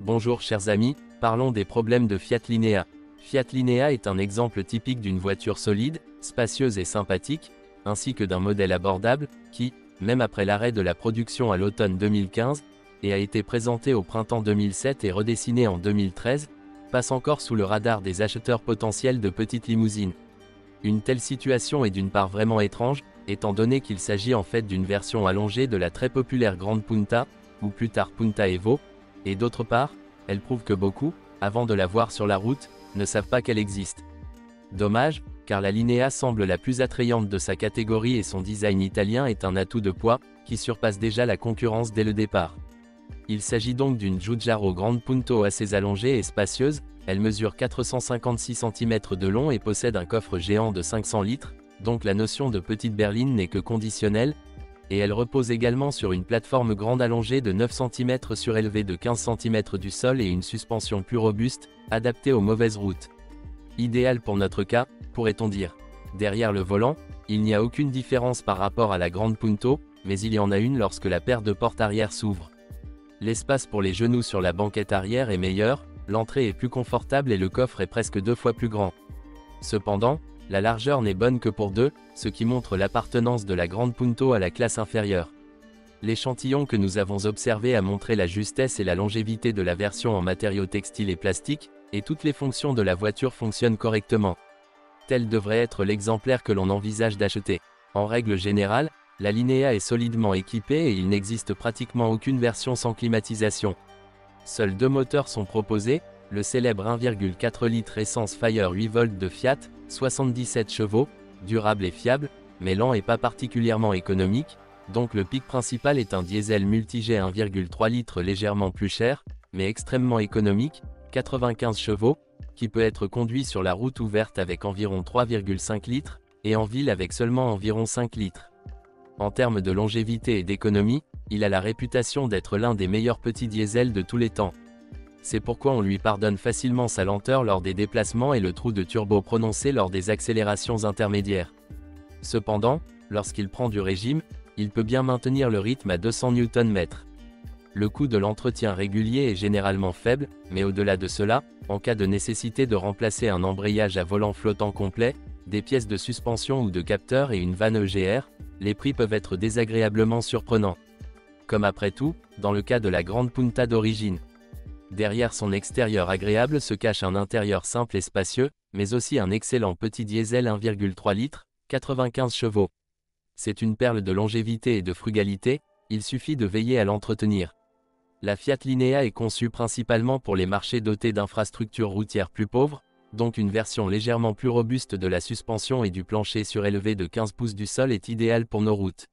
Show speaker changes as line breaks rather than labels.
Bonjour chers amis, parlons des problèmes de Fiat Linea. Fiat Linea est un exemple typique d'une voiture solide, spacieuse et sympathique, ainsi que d'un modèle abordable, qui, même après l'arrêt de la production à l'automne 2015, et a été présenté au printemps 2007 et redessiné en 2013, passe encore sous le radar des acheteurs potentiels de petites limousines. Une telle situation est d'une part vraiment étrange, étant donné qu'il s'agit en fait d'une version allongée de la très populaire Grande Punta, ou plus tard Punta Evo, et d'autre part, elle prouve que beaucoup, avant de la voir sur la route, ne savent pas qu'elle existe. Dommage, car la Linea semble la plus attrayante de sa catégorie et son design italien est un atout de poids, qui surpasse déjà la concurrence dès le départ. Il s'agit donc d'une Giugiaro Grande Punto assez allongée et spacieuse, elle mesure 456 cm de long et possède un coffre géant de 500 litres, donc la notion de petite berline n'est que conditionnelle, et elle repose également sur une plateforme grande allongée de 9 cm surélevée de 15 cm du sol et une suspension plus robuste, adaptée aux mauvaises routes. Idéal pour notre cas, pourrait-on dire. Derrière le volant, il n'y a aucune différence par rapport à la Grande Punto, mais il y en a une lorsque la paire de portes arrière s'ouvre. L'espace pour les genoux sur la banquette arrière est meilleur, l'entrée est plus confortable et le coffre est presque 2 fois plus grand. Cependant, la largeur n'est bonne que pour deux, ce qui montre l'appartenance de la Grande Punto à la classe inférieure. L'échantillon que nous avons observé a montré la justesse et la longévité de la version en matériaux textiles et plastiques, et toutes les fonctions de la voiture fonctionnent correctement. Tel devrait être l'exemplaire que l'on envisage d'acheter. En règle générale, la Linea est solidement équipée et il n'existe pratiquement aucune version sans climatisation. Seuls deux moteurs sont proposés, le célèbre 1,4 litre essence Fire 8 volts de Fiat, 77 chevaux, durable et fiable, mais lent et pas particulièrement économique, donc le pic principal est un diesel multijet 1,3 litre légèrement plus cher, mais extrêmement économique, 95 chevaux, qui peut être conduit sur la route ouverte avec environ 3,5 litres, et en ville avec seulement environ 5 litres. En termes de longévité et d'économie, il a la réputation d'être l'un des meilleurs petits diesels de tous les temps. C'est pourquoi on lui pardonne facilement sa lenteur lors des déplacements et le trou de turbo prononcé lors des accélérations intermédiaires. Cependant, lorsqu'il prend du régime, il peut bien maintenir le rythme à 200 Nm. Le coût de l'entretien régulier est généralement faible, mais au-delà de cela, en cas de nécessité de remplacer un embrayage à volant flottant complet, des pièces de suspension ou de capteurs et une vanne EGR, les prix peuvent être désagréablement surprenants. Comme après tout, dans le cas de la Grande Punta d'origine. Derrière son extérieur agréable se cache un intérieur simple et spacieux, mais aussi un excellent petit diesel 1,3 litres, 95 chevaux. C'est une perle de longévité et de frugalité, il suffit de veiller à l'entretenir. La Fiat Linea est conçue principalement pour les marchés dotés d'infrastructures routières plus pauvres, donc une version légèrement plus robuste de la suspension et du plancher surélevé de 15 pouces du sol est idéale pour nos routes.